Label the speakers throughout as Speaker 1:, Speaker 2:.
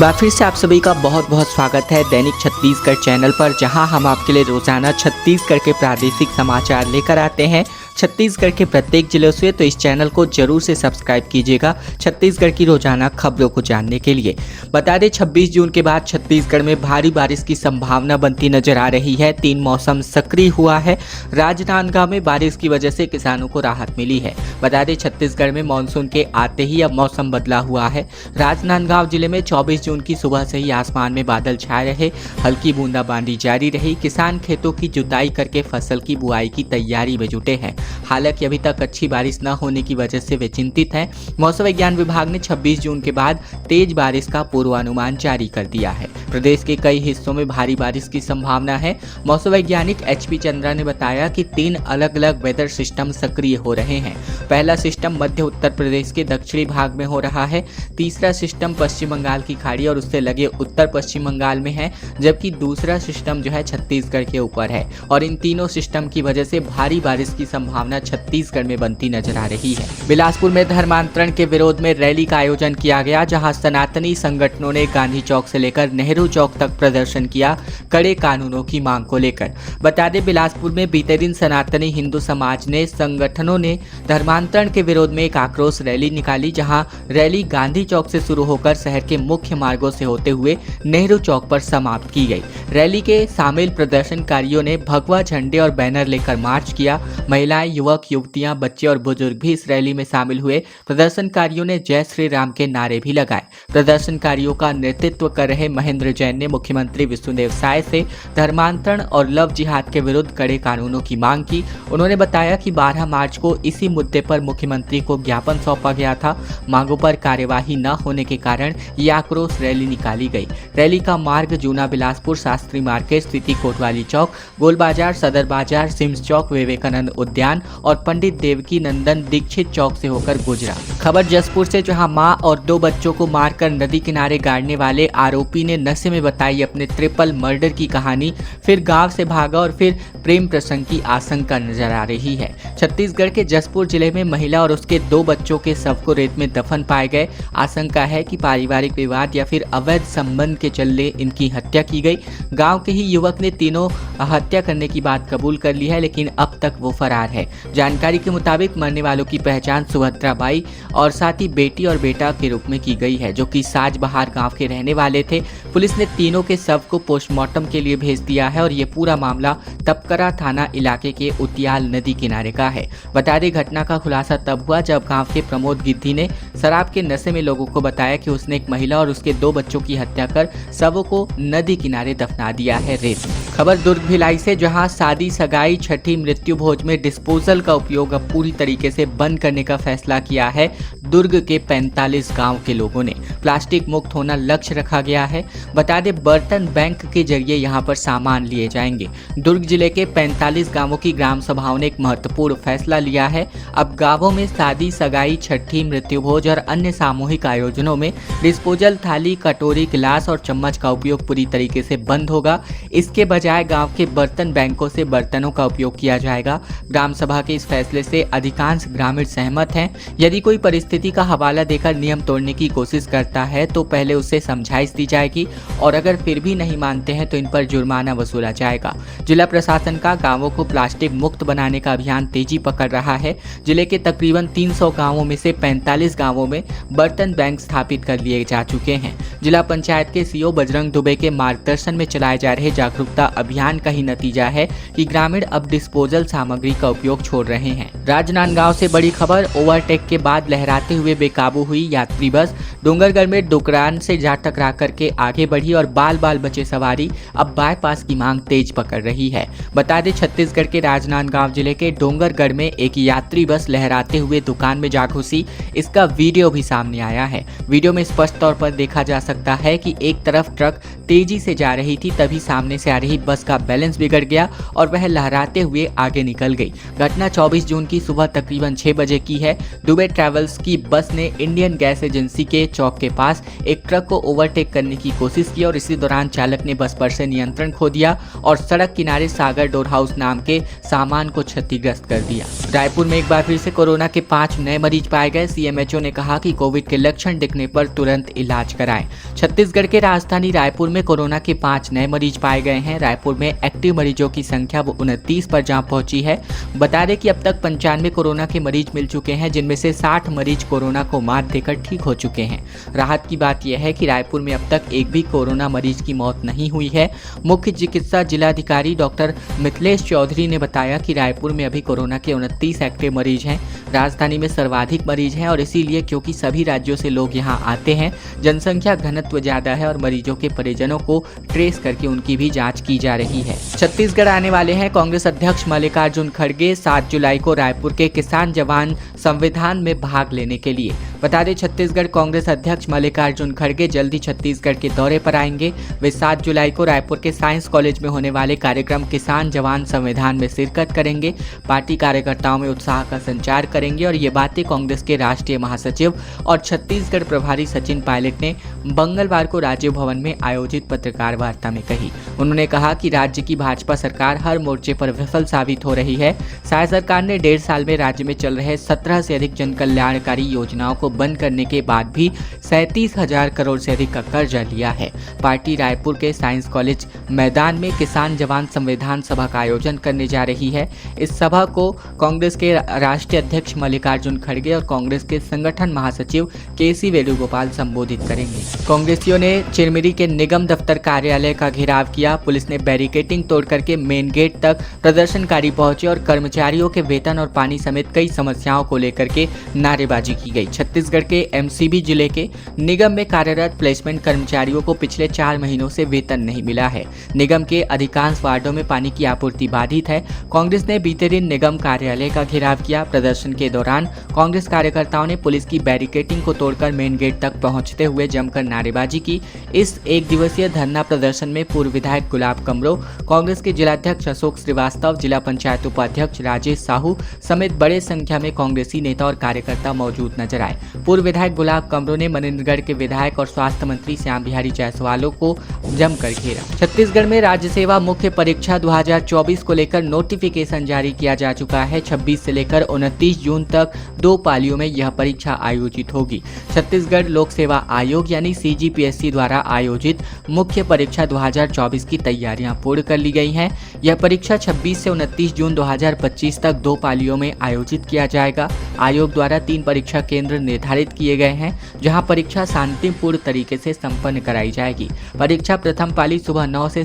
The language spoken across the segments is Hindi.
Speaker 1: बार फिर से आप सभी का बहुत बहुत स्वागत है दैनिक छत्तीसगढ़ चैनल पर, जहां हम आपके लिए रोजाना छत्तीसगढ़ के प्रादेशिक समाचार लेकर आते हैं छत्तीसगढ़ के प्रत्येक जिलों से। तो इस चैनल को जरूर से सब्सक्राइब कीजिएगा छत्तीसगढ़ की रोजाना खबरों को जानने के लिए। बता दें 26 जून के बाद छत्तीसगढ़ में भारी बारिश की संभावना बनती नजर आ रही है। 3 मौसम सक्रिय हुआ है। राजनांदगांव में बारिश की वजह से किसानों को राहत मिली है। बता दें छत्तीसगढ़ में मानसून के आते ही अब मौसम बदला हुआ है। राजनांदगांव जिले में 24 जून की सुबह से ही आसमान में बादल छाए रहे, हल्की बूंदाबांदी जारी रही। किसान खेतों की जुताई करके फसल की बुआई की तैयारी में जुटे हैं। हालांकि अभी तक अच्छी बारिश न होने की वजह से वे चिंतित हैं। मौसम विज्ञान विभाग ने 26 जून के बाद तेज बारिश का पूर्वानुमान जारी कर दिया है। प्रदेश के कई हिस्सों में भारी बारिश की संभावना है। मौसम वैज्ञानिक HP चंद्रा ने बताया कि 3 अलग अलग वेदर सिस्टम सक्रिय हो रहे हैं। पहला सिस्टम मध्य उत्तर प्रदेश के दक्षिणी भाग में हो रहा है। तीसरा सिस्टम पश्चिम बंगाल की खाड़ी और उससे लगे उत्तर पश्चिम बंगाल में है, जबकि दूसरा सिस्टम जो है छत्तीसगढ़ के ऊपर है। और इन तीनों सिस्टम की वजह से भारी बारिश की संभावना छत्तीसगढ़ में बनती नजर आ रही है। बिलासपुर में धर्मांतरण के विरोध में रैली का आयोजन किया गया, जहां सनातनी संगठनों ने गांधी चौक से लेकर नेहरू चौक तक प्रदर्शन किया कड़े कानूनों की मांग को लेकर। बता दें बिलासपुर में बीते दिन सनातनी हिंदू समाज ने संगठनों ने धर्मांतरण के विरोध में एक आक्रोश रैली निकाली, जहां रैली गांधी चौक से शुरू होकर शहर के मुख्य मार्गों से होते हुए नेहरू चौक पर समाप्त की गई। रैली के शामिल प्रदर्शनकारियों ने भगवा झंडे और बैनर लेकर मार्च किया। महिलाएं, युवक, युवतियां, बच्चे और बुजुर्ग भी इस रैली में शामिल हुए। प्रदर्शनकारियों ने जय श्री राम के नारे भी लगाए। प्रदर्शनकारियों का नेतृत्व कर रहे महेंद्र जैन ने मुख्यमंत्री विष्णुदेव साय से धर्मांतरण और लव जिहाद के विरुद्ध कड़े कानूनों की मांग की। उन्होंने बताया कि 12 मार्च को इसी मुद्दे पर मुख्यमंत्री को ज्ञापन सौंपा गया था। मांगों पर कार्यवाही न होने के कारण ये आक्रोश रैली निकाली गई। रैली का मार्ग जूना बिलासपुर, शास्त्री मार्केट, सिटी कोतवाली चौक, गोल बाजार, सदर बाजार, सिम्स चौक, विवेकानंद उद्यान और पंडित देवकी नंदन दीक्षित चौक से होकर गुजरा। खबर जसपुर से, जहां मां और 2 बच्चों को मारकर नदी किनारे गाड़ने वाले आरोपी ने नशे में बताई अपने ट्रिपल मर्डर की कहानी। फिर गांव से भागा और फिर प्रेम प्रसंग की आशंका नजर आ रही है। छत्तीसगढ़ के जसपुर जिले में महिला और उसके 2 बच्चों के शव को रेत में दफन पाए गए। आशंका है कि पारिवारिक विवाद या फिर अवैध संबंध के चलते इनकी हत्या की गई। गांव के ही युवक ने तीनों हत्या करने की बात कबूल कर ली है, लेकिन अब तक वो फरार है। जानकारी के मुताबिक मरने वालों की पहचान सुभद्रा बाई और साथ ही बेटी और बेटा के रूप में की गई है, जो कि साजबहार गांव के रहने वाले थे। पुलिस ने तीनों के शव को पोस्टमार्टम के लिए भेज दिया है और ये पूरा मामला तपकरा थाना इलाके के उतियाल नदी किनारे का है। बता दें घटना का खुलासा तब हुआ जब गांव के प्रमोद गिद्धी ने शराब के नशे में लोगों को बताया कि उसने एक महिला और उसके 2 बच्चों की हत्या कर शवों को नदी किनारे दफना दिया है रेत में। खबर दुर्ग भिलाई से, जहां शादी, सगाई, छठी, मृत्यु भोज में डिस्पोजल का उपयोग अब पूरी तरीके से बंद करने का फैसला किया है। दुर्ग के 45 गांव के लोगों ने प्लास्टिक मुक्त होना लक्ष्य रखा गया है। बता दें बर्तन बैंक के जरिए यहां पर सामान लिए जाएंगे। दुर्ग जिले के 45 गांवों की ग्राम सभाओं ने एक महत्वपूर्ण फैसला लिया है। अब गांवों में शादी, सगाई, छठी, मृत्यु भोज और अन्य सामूहिक आयोजनों में डिस्पोजल थाली, कटोरी, गिलास और चम्मच का उपयोग पूरी तरीके से बंद होगा। इसके बजाय गांव के बर्तन बैंकों से बर्तनों का उपयोग किया जाएगा। ग्राम सभा के इस फैसले से अधिकांश ग्रामीण सहमत हैं। यदि कोई परिस्थिति का हवाला देकर नियम तोड़ने की कोशिश करता है तो पहले उसे समझाइश दी जाएगी और अगर फिर भी नहीं मानते हैं तो इन पर जुर्माना वसूला जाएगा। जिला प्रशासन का गांवों को प्लास्टिक मुक्त बनाने का अभियान तेजी पकड़ रहा है। जिले के तकरीबन 300 गांवों में से 45 गांवों में बर्तन बैंक स्थापित कर लिए जा चुके हैं। जिला पंचायत के CO बजरंग दुबे के मार्गदर्शन में चलाए जा रहे जागरूकता अभियान का ही नतीजा है कि ग्रामीण अब डिस्पोजल सामग्री का उपयोग छोड़ रहे हैं। राजनांदगांव से बड़ी खबर, ओवरटेक के बाद लहराते हुए बेकाबू हुई यात्री बस। डोंगरगढ़ में डुकरान से जा टकरा करके आगे बढ़ी और बाल बाल बचे सवारी अब बाईपास की मांग तेज पकड़ रही है। बता दें छत्तीसगढ़ के राजनांदगांव जिले के डोंगरगढ़ में एक यात्री बस लहराते हुए दुकान में जा घुसी। इसका वीडियो भी सामने आया है। वीडियो में स्पष्ट तौर पर देखा जा सकता है कि एक तरफ ट्रक तेजी से जा रही थी, तभी सामने से आ रही बस का बैलेंस बिगड़ गया और वह लहराते हुए आगे निकल गई। घटना 24 जून की सुबह तकरीबन 6 बजे की है। दुबे ट्रैवल्स की बस ने इंडियन गैस एजेंसी के चौक के पास एक ट्रक को ओवरटेक करने की कोशिश की और इसी दौरान चालक ने बस पर से नियंत्रण खो दिया और सड़क किनारे सागर डोर हाउस नाम के सामान को क्षतिग्रस्त कर दिया। रायपुर में एक बार फिर से कोरोना के 5 नए मरीज पाए गए। सीएमएचओ ने कहा कि कोविड के लक्षण दिखने पर तुरंत इलाज कराएं। छत्तीसगढ़ के राजधानी रायपुर में कोरोना के 5 नए मरीज पाए गए हैं। रायपुर में एक्टिव मरीजों की संख्या 29 पर जहां पहुंची है। बता दें कि अब तक 95 कोरोना के मरीज मिल चुके हैं, जिनमें से 60 मरीज कोरोना को मात देकर ठीक हो चुके हैं। राहत की बात यह है कि रायपुर में अब तक एक भी कोरोना मरीज की मौत नहीं हुई है। मुख्य चिकित्सा जिलाधिकारी डॉक्टर मिथिलेश चौधरी ने बताया कि रायपुर में अभी कोरोना के 29 एक्टिव मरीज हैं। राजधानी में सर्वाधिक मरीज हैं और इसीलिए क्योंकि सभी राज्यों से लोग यहां आते हैं, जनसंख्या घनत्व ज्यादा है और मरीजों के परिजनों को ट्रेस करके उनकी भी जांच की जा रही है। छत्तीसगढ़ आने वाले हैं कांग्रेस अध्यक्ष मल्लिकार्जुन खड़गे 7 जुलाई को रायपुर के किसान जवान संविधान में भाग लेने के लिए। बता दें छत्तीसगढ़ कांग्रेस अध्यक्ष मल्लिकार्जुन खड़गे जल्दी छत्तीसगढ़ के दौरे पर आएंगे। वे 7 जुलाई को रायपुर के साइंस कॉलेज में होने वाले कार्यक्रम किसान जवान संविधान में शिरकत करेंगे। पार्टी कार्यकर्ताओं में उत्साह का संचार करेंगे और ये बातें कांग्रेस के राष्ट्रीय महासचिव और छत्तीसगढ़ प्रभारी सचिन पायलट ने मंगलवार को राज्य भवन में आयोजित पत्रकार वार्ता में कही। उन्होंने कहा कि राज्य की भाजपा सरकार हर मोर्चे पर विफल साबित हो रही है। साय सरकार ने 1.5 साल में राज्य में चल रहे 17 से अधिक जन कल्याणकारी योजनाओं को बंद करने के बाद भी 37,000 करोड़ से अधिक का कर्जा लिया है। पार्टी रायपुर के साइंस कॉलेज मैदान में किसान जवान संविधान सभा का आयोजन करने जा रही है। इस सभा को कांग्रेस के राष्ट्रीय अध्यक्ष मल्लिकार्जुन खड़गे और कांग्रेस के संगठन महासचिव केसी वेणुगोपाल संबोधित करेंगे। कांग्रेसियों ने चिरमिरी के निगम दफ्तर कार्यालय का घेराव किया। पुलिस ने बैरिकेडिंग तोड़ करके मेन गेट तक प्रदर्शनकारी पहुंचे और कर्मचारियों के वेतन और पानी समेत कई समस्याओं को लेकर के नारेबाजी की गई। छत्तीसगढ़ के एमसीबी जिले के निगम में कार्यरत प्लेसमेंट कर्मचारियों को पिछले 4 महीनों से वेतन नहीं मिला है। निगम के अधिकांश वार्डों में पानी की आपूर्ति बाधित है। कांग्रेस ने बीते दिन निगम कार्यालय का घेराव किया। प्रदर्शन के दौरान कांग्रेस कार्यकर्ताओं ने पुलिस की बैरिकेडिंग को तोड़कर मेन गेट तक पहुंचते हुए जमकर नारेबाजी की। इस एक दिवसीय धरना प्रदर्शन में पूर्व विधायक गुलाब कमरो, कांग्रेस के जिलाध्यक्ष अशोक श्रीवास्तव, जिला पंचायत उपाध्यक्ष राजेश साहू समेत बड़े संख्या में कांग्रेसी नेता और कार्यकर्ता मौजूद नजर आए। पूर्व विधायक गुलाब कमरो ने मनेन्द्रगढ़ के विधायक और स्वास्थ्य मंत्री श्याम बिहारी जायसवाल को जमकर घेरा। छत्तीसगढ़ में राज्य सेवा मुख्य परीक्षा 2024 को लेकर नोटिफिकेशन जारी किया जा चुका है। 26 से लेकर 29 जून तक 2 पालियों में यह परीक्षा आयोजित होगी। छत्तीसगढ़ लोक सेवा आयोग यानी CGPSC द्वारा आयोजित मुख्य परीक्षा 2024 की तैयारियां पूर्ण कर ली गई हैं। यह परीक्षा 26 से 29 जून 2025 तक 2 पालियों में आयोजित किया जाएगा। आयोग द्वारा 3 परीक्षा केंद्र निर्धारित किए गए हैं, जहां परीक्षा शांतिपूर्ण तरीके से संपन्न कराई जाएगी। परीक्षा प्रथम पाली सुबह 9 से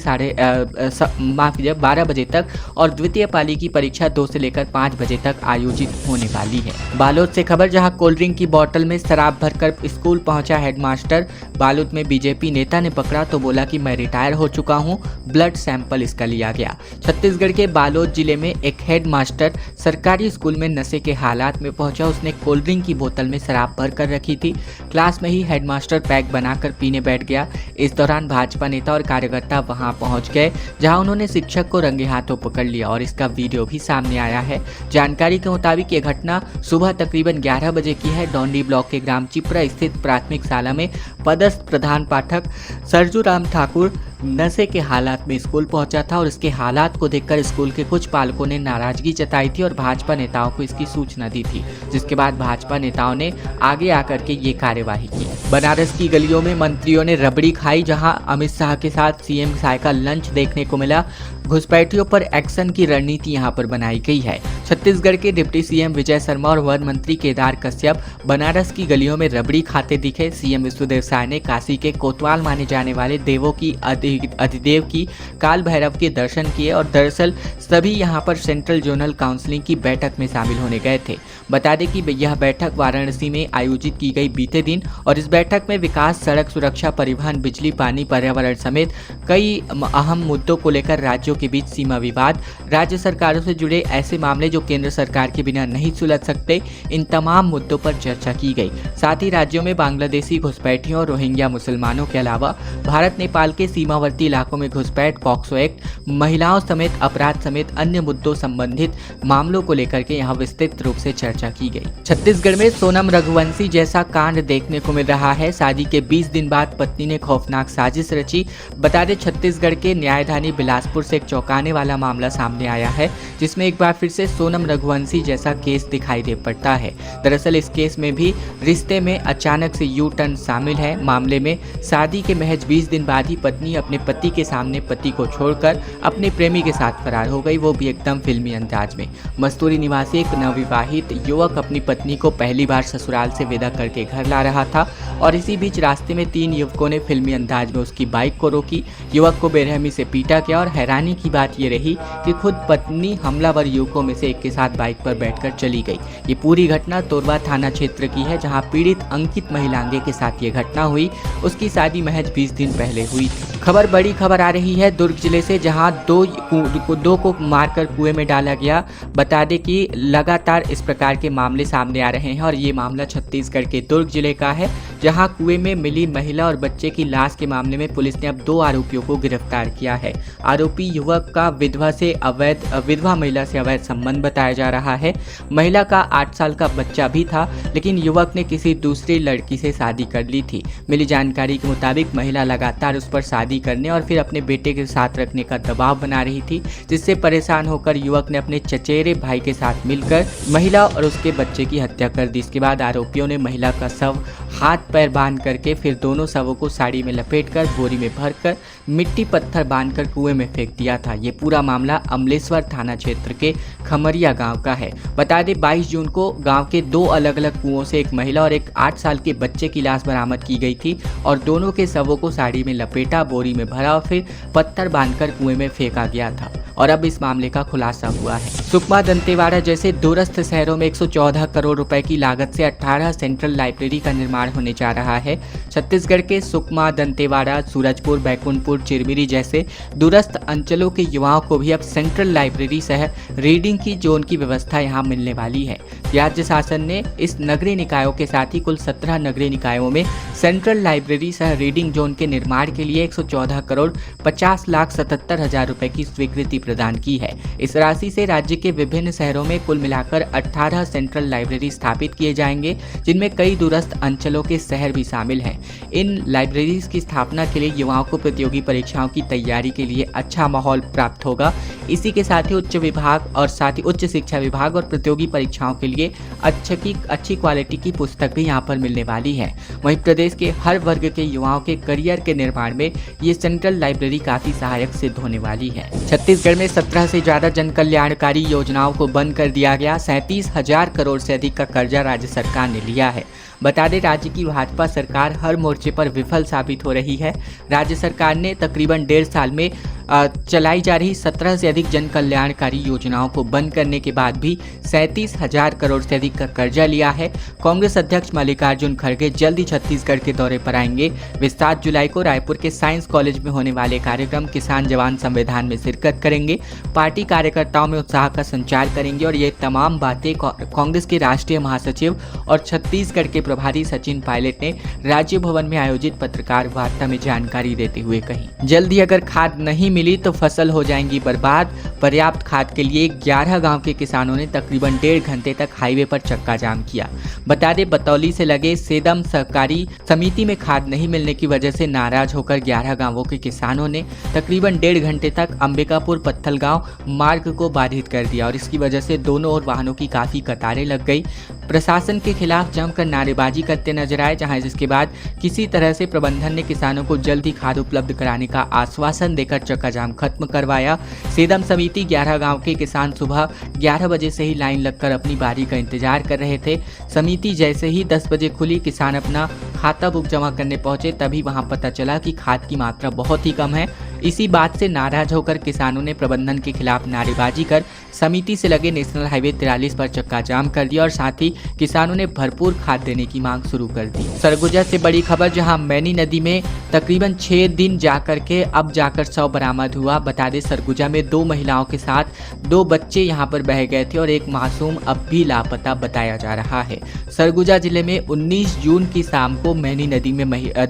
Speaker 1: 12 बजे तक और द्वितीय पाली की परीक्षा 2 से लेकर 5 बजे तक आयोजित होने वाली है। बालोद से खबर, जहां कोल्ड ड्रिंक की बोतल में शराब भरकर स्कूल पहुंचा हेडमास्टर। बालोद में बीजेपी नेता ने पकड़ा तो बोला कि मैं रिटायर हो चुका हूं। ब्लड सैंपल इसका लिया गया। छत्तीसगढ़ के बालोद जिले में एक हेडमास्टर सरकारी स्कूल में नशे के हालात में पहुंचा। उसने कोल्ड ड्रिंक की बोतल में शराब भर कर रखी थी। क्लास में ही हेडमास्टर पैक बनाकर पीने बैठ गया। इस दौरान भाजपा नेता और कार्यकर्ता वहां पहुंच गए, जहां उन्होंने शिक्षक को रंगे हाथों पकड़ लिया और इसका वीडियो भी सामने आया है। जानकारी के मुताबिक ये घटना सुबह तकरीबन 11 बजे की है। डोंडी ब्लॉक के ग्राम चिपरा स्थित प्राथमिक शाला में पदस्थ प्रधान पाठक सरजू राम ठाकुर नशे के हालात में स्कूल पहुंचा था और इसके हालात को देखकर स्कूल के कुछ पालकों ने नाराजगी जताई थी और भाजपा नेताओं को इसकी सूचना दी थी, जिसके बाद भाजपा नेताओं ने आगे आकर के ये कार्यवाही की। बनारस की गलियों में मंत्रियों ने रबड़ी खाई, जहां अमित शाह के साथ सीएम साय का लंच देखने को मिला। घुसपैठियों पर एक्शन की रणनीति यहां पर बनाई गई है। छत्तीसगढ़ के डिप्टी सीएम विजय शर्मा और वन मंत्री केदार कश्यप बनारस की गलियों में रबड़ी खाते दिखे। सीएम विष्णुदेव साय ने काशी के कोतवाल माने जाने वाले देवों की अधिदेव की काल भैरव के दर्शन किए और दरअसल सभी यहां पर सेंट्रल जोनल काउंसिलिंग की बैठक में शामिल होने गए थे। बता दें कि यह बैठक वाराणसी में आयोजित की गई बीते दिन और इस बैठक में विकास, सड़क सुरक्षा, परिवहन, बिजली, पानी, पर्यावरण समेत कई अहम मुद्दों को लेकर राज्यों के बीच सीमा विवाद, राज्य सरकारों से जुड़े ऐसे मामले जो केंद्र सरकार के बिना नहीं सुलझ सकते, इन तमाम मुद्दों पर चर्चा की गई। साथ ही राज्यों में बांग्लादेशी घुसपैठियों और रोहिंग्या मुसलमानों के अलावा भारत नेपाल के सीमावर्ती इलाकों में घुसपैठ, पॉक्सो एक्ट, महिलाओं समेत अपराध समेत अन्य मुद्दों संबंधित मामलों को लेकर के यहाँ विस्तृत रूप से चर्चा की गई। छत्तीसगढ़ में सोनम रघुवंशी जैसा कांड देखने को मिल रहा है। शादी के 20 दिन बाद पत्नी ने खौफनाक साजिश रची। बता दें छत्तीसगढ़ के न्यायधानी बिलासपुर से एक चौंकाने वाला मामला सामने आया है, जिसमें एक बार फिर से सोनम रघुवंशी जैसा केस दिखाई दे पड़ता है। दरअसल इस केस में भी रिश्ते में अचानक से यू टर्न शामिल है। मामले में शादी के महज 20 दिन बाद ही पत्नी अपने पति के सामने पति को छोड़कर अपने प्रेमी के साथ फरार हो गई, वो भी एकदम फिल्मी अंदाज में। मस्तूरी निवासी एक नवविवाहित युवक अपनी पत्नी को पहली बार ससुराल से विदा करके घर ला रहा था और इसी बीच रास्ते में 3 युवकों ने फिल्मी अंदाज में उसकी बाइक को रोकी, युवक को बेरहमी से पीटा गया और हैरानी की बात ये रही कि खुद पत्नी हमलावर युवकों में से एक के साथ बाइक पर बैठकर चली गई। ये पूरी घटना तोरवा थाना क्षेत्र की है, जहां पीड़ित अंकित महिलांगे के साथ ये घटना हुई। उसकी शादी महज 20 दिन पहले हुई थी। बड़ी खबर आ रही है दुर्ग जिले से, जहां दो को मारकर कुएं में डाला गया। बता दें कि लगातार इस प्रकार के मामले सामने आ रहे हैं और ये मामला छत्तीसगढ़ के दुर्ग जिले का है, जहां कुएं में मिली महिला और बच्चे की लाश के मामले में पुलिस ने अब 2 आरोपियों को गिरफ्तार किया है। आरोपी युवक का विधवा महिला से अवैध संबंध बताया जा रहा है। महिला का 8 साल का बच्चा भी था, लेकिन युवक ने किसी दूसरी लड़की से शादी कर ली थी। मिली जानकारी के मुताबिक महिला लगातार उस पर शादी करने और फिर अपने बेटे के साथ रखने का दबाव बना रही थी, जिससे परेशान होकर युवक ने अपने चचेरे भाई के साथ मिलकर महिला और उसके बच्चे की हत्या कर दी। इसके बाद आरोपियों ने महिला का शव हाथ पैर बांध करके फिर दोनों शवों को साड़ी में लपेटकर बोरी में भरकर मिट्टी पत्थर बांधकर कुएं में फेंक दिया था। ये पूरा मामला अमलेश्वर थाना क्षेत्र के खमरिया गांव का है। बता दें 22 जून को गांव के 2 अलग अलग कुओं से एक महिला और एक 8 साल के बच्चे की लाश बरामद की गई थी और दोनों के शवों को साड़ी में लपेटा, बोरी में भरा और फिर पत्थर बांधकर कुएं में फेंका गया था और अब इस मामले का खुलासा हुआ है। सुकमा, दंतेवाड़ा जैसे दूरस्थ शहरों में 114 करोड़ रुपए की लागत से 18 सेंट्रल लाइब्रेरी का निर्माण होने जा रहा है। छत्तीसगढ़ के सुकमा, दंतेवाड़ा, सूरजपुर, बैकुंठपुर, चिरमिरी जैसे दूरस्थ अंचलों के युवाओं को भी अब सेंट्रल लाइब्रेरी सह रीडिंग की जोन की व्यवस्था यहाँ मिलने वाली है। राज्य शासन ने इस नगरीय निकायों के साथ ही कुल 17 नगरीय निकायों में सेंट्रल लाइब्रेरी सह रीडिंग जोन के निर्माण के लिए 114 करोड़ 50,77,000 रुपए की स्वीकृति प्रदान की है। इस राशि से राज्य के विभिन्न शहरों में कुल मिलाकर 18 सेंट्रल लाइब्रेरी स्थापित किए जाएंगे, जिनमें कई दूरस्थ अंचलों के शहर भी शामिल हैं। इन लाइब्रेरीज की स्थापना के लिए युवाओं को प्रतियोगी परीक्षाओं की तैयारी के लिए अच्छा माहौल प्राप्त होगा। इसी के साथ ही उच्च शिक्षा विभाग और प्रतियोगी परीक्षाओं के लिए अच्छी क्वालिटी की पुस्तक भी यहाँ पर मिलने वाली है। वहीं प्रदेश के हर वर्ग के युवाओं के करियर के निर्माण में ये सेंट्रल लाइब्रेरी काफी सहायक सिद्ध होने वाली है। छत्तीसगढ़ में 17 से ज्यादा जन कल्याणकारी योजनाओं को बंद कर दिया गया। 37,000 करोड़ से अधिक का कर्जा राज्य सरकार ने लिया है। बता दें राज्य की भाजपा सरकार हर मोर्चे पर विफल साबित हो रही है। राज्य सरकार ने तकरीबन 1.5 साल में चलाई जा रही 17 से अधिक जन कल्याणकारी योजनाओं को बंद करने के बाद भी 37,000 करोड़ से अधिक का कर्जा लिया है। कांग्रेस अध्यक्ष मल्लिकार्जुन खड़गे जल्द ही छत्तीसगढ़ के दौरे पर आएंगे। वे 7 जुलाई को रायपुर के साइंस कॉलेज में होने वाले कार्यक्रम किसान जवान संविधान में शिरकत करेंगे। पार्टी कार्यकर्ताओं में उत्साह का संचार करेंगे और ये तमाम बातें कांग्रेस के राष्ट्रीय महासचिव और छत्तीसगढ़ के प्रभारी सचिन पायलट ने राज्य भवन में आयोजित पत्रकार वार्ता में जानकारी देते हुए कही। जल्द ही अगर खाद नहीं मिली तो फसल हो जाएंगी बर्बाद। पर्याप्त खाद के लिए 11 गांव के किसानों ने तकरीबन 1.5 घंटे तक हाईवे पर चक्का जाम किया। बता दें बतौली से लगे सेदम सहकारी समिति में खाद नहीं मिलने की वजह से नाराज होकर 11 गांवों के किसानों ने तकरीबन 1.5 घंटे तक अंबिकापुर पत्थलगांव मार्ग को बाधित कर दिया और इसकी वजह से दोनों ओर वाहनों की काफी कतारें लग गई। प्रशासन के खिलाफ जमकर नारेबाजी करते नजर आए, जहां जिसके बाद किसी तरह से प्रबंधन ने किसानों को जल्द ही खाद उपलब्ध कराने का आश्वासन देकर चक्का जाम खत्म करवाया। सेदम समिति 11 गांव के किसान सुबह 11 बजे से ही लाइन लगकर अपनी बारी का इंतजार कर रहे थे। समिति जैसे ही 10 बजे खुली, किसान अपना खाता बुक जमा करने पहुंचे, तभी वहां पता चला कि खाद की मात्रा बहुत ही कम है। इसी बात से नाराज होकर किसानों ने प्रबंधन के खिलाफ नारेबाजी कर समिति से लगे नेशनल हाईवे 43 पर चक्का जाम कर दिया और साथ ही किसानों ने भरपूर खाद देने की मांग शुरू कर दी। सरगुजा से बड़ी खबर, जहां मैनी नदी में तकरीबन 6 दिन जाकर के अब जाकर शव बरामद हुआ। बता दें, सरगुजा में 2 महिलाओं के साथ 2 बच्चे यहां पर बह गए थे और एक मासूम अब भी लापता बताया जा रहा है। सरगुजा जिले में 19 जून की शाम को मैनी नदी में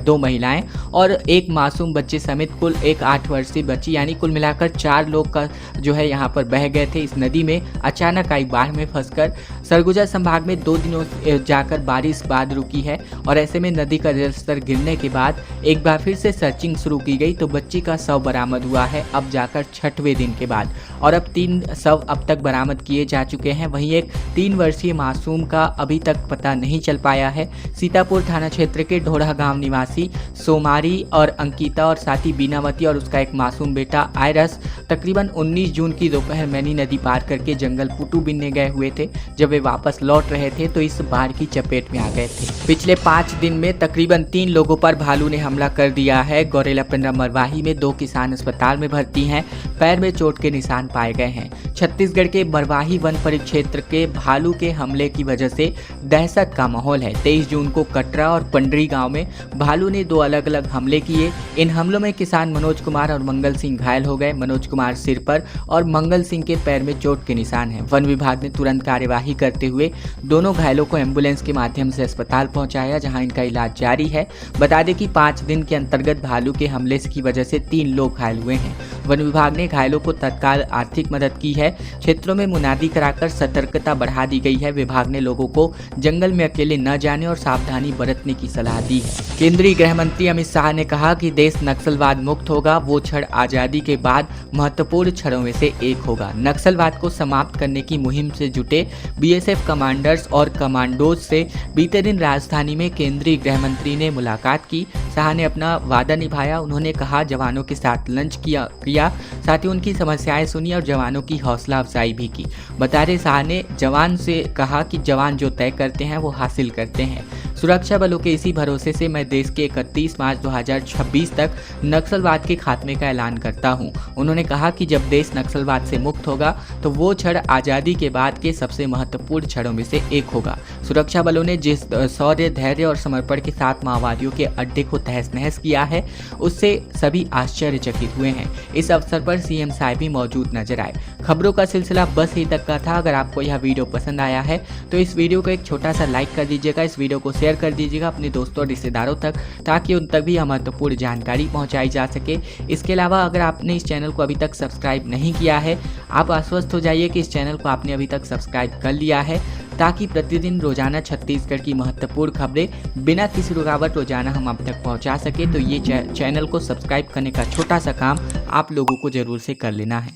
Speaker 1: 2 महिलाएं और एक मासूम बच्चे समेत कुल एक 8 वर्षीय बच्ची, यानी कुल मिलाकर 4 लोग का जो है यहाँ पर बह गए थे। इस नदी में अचानक आई बाढ़ में फंसकर सरगुजा संभाग में 2 दिनों जाकर बारिश बाद रुकी है और ऐसे में नदी का जलस्तर गिरने के बाद एक बार फिर से सर्चिंग शुरू की गई तो बच्ची का शव बरामद हुआ है अब जाकर 6वें दिन के बाद, और अब 3 शव अब तक बरामद किए जा चुके हैं। वहीं एक 3 वर्षीय मासूम का अभी तक पता नहीं चल पाया है। सीतापुर थाना क्षेत्र के ढोढ़ा गांव निवासी सोमारी और अंकिता और साथी बीनावती और उसका एक मासूम बेटा आयरस तकरीबन 19 जून की दोपहर मैनी नदी पार करके जंगल पुटू बिनने गए हुए थे। जब वे वापस लौट रहे थे तो इस बाढ़ की चपेट में आ गए थे। पिछले 5 दिन में तकरीबन 3 लोगों पर भालू ने हमला कर दिया है। गौरेला पिंडरा मरवाही में 2 किसान अस्पताल में भर्ती हैं, पैर में चोट के निशान पाए गए हैं। छत्तीसगढ़ के मरवाही वन परिक्षेत्र के भालू के हमले की वजह से दहशत का माहौल है। 23 जून को कटरा और पंडरी गांव में भालू ने 2 अलग अलग हमले किए। इन हमलों में किसान मनोज कुमार और मंगल सिंह घायल हो गए। मनोज कुमार सिर पर और मंगल सिंह के पैर में चोट के निशान हैं। वन विभाग ने तुरंत कार्यवाही करते हुए दोनों घायलों को एम्बुलेंस के माध्यम से अस्पताल पहुंचाया, जहां इनका इलाज जारी है। बता दें कि 5 दिन के अंतर्गत भालू के हमले की वजह से 3 लोग घायल हुए हैं। वन विभाग ने घायलों को तत्काल आर्थिक मदद की है। क्षेत्रों में मुनादी कराकर सतर्कता बढ़ा दी गई है। विभाग ने लोगों को जंगल में अकेले न जाने और सावधानी बरतने की सलाह दी है। केंद्रीय गृह मंत्री अमित शाह ने कहा कि देश नक्सलवाद मुक्त होगा, वो क्षण आजादी के बाद महत्वपूर्ण क्षणों में से एक होगा। नक्सलवाद को समाप्त करने की मुहिम से जुटे बीएसएफ कमांडर्स और कमांडोज से बीते दिन राजधानी में केंद्रीय गृह मंत्री ने मुलाकात की। शाह ने अपना वादा निभाया। उन्होंने कहा जवानों के साथ लंच किया, साथ ही उनकी समस्याएं सुनी और जवानों की हौसला अफजाई भी की। बता दें, शाह ने जवान से कहा कि जवान जो तय करते हैं वो हासिल करते हैं। सुरक्षा बलों के इसी भरोसे से मैं देश के 31 मार्च 2026 तक नक्सलवाद के खात्मे का ऐलान करता हूं। उन्होंने कहा कि जब देश नक्सलवाद से मुक्त होगा तो वो क्षण आज़ादी के बाद के सबसे महत्वपूर्ण क्षणों में से एक होगा। सुरक्षा बलों ने जिस शौर्य, धैर्य और समर्पण के साथ माओवादियों के अड्डे को तहस नहस किया है, उससे सभी आश्चर्यचकित हुए हैं। इस अवसर पर सीएम साहब भी मौजूद नजर आए। खबरों का सिलसिला बस यहीं तक का था। अगर आपको यह वीडियो पसंद आया है तो इस वीडियो को एक छोटा सा लाइक कर दीजिएगा, इस वीडियो को शेयर कर दीजिएगा अपने दोस्तों और रिश्तेदारों तक, ताकि उन तक भी महत्वपूर्ण जानकारी पहुंचाई जा सके। इसके अलावा अगर आपने इस चैनल को अभी तक सब्सक्राइब नहीं किया है, आप आश्वस्त हो जाइए कि इस चैनल को आपने अभी तक सब्सक्राइब कर लिया है, ताकि प्रतिदिन रोजाना छत्तीसगढ़ की महत्वपूर्ण खबरें बिना किसी रुकावट रोजाना हम आप तक पहुंचा सके। तो ये चैनल को सब्सक्राइब करने का छोटा सा काम आप लोगों को जरूर से कर लेना है।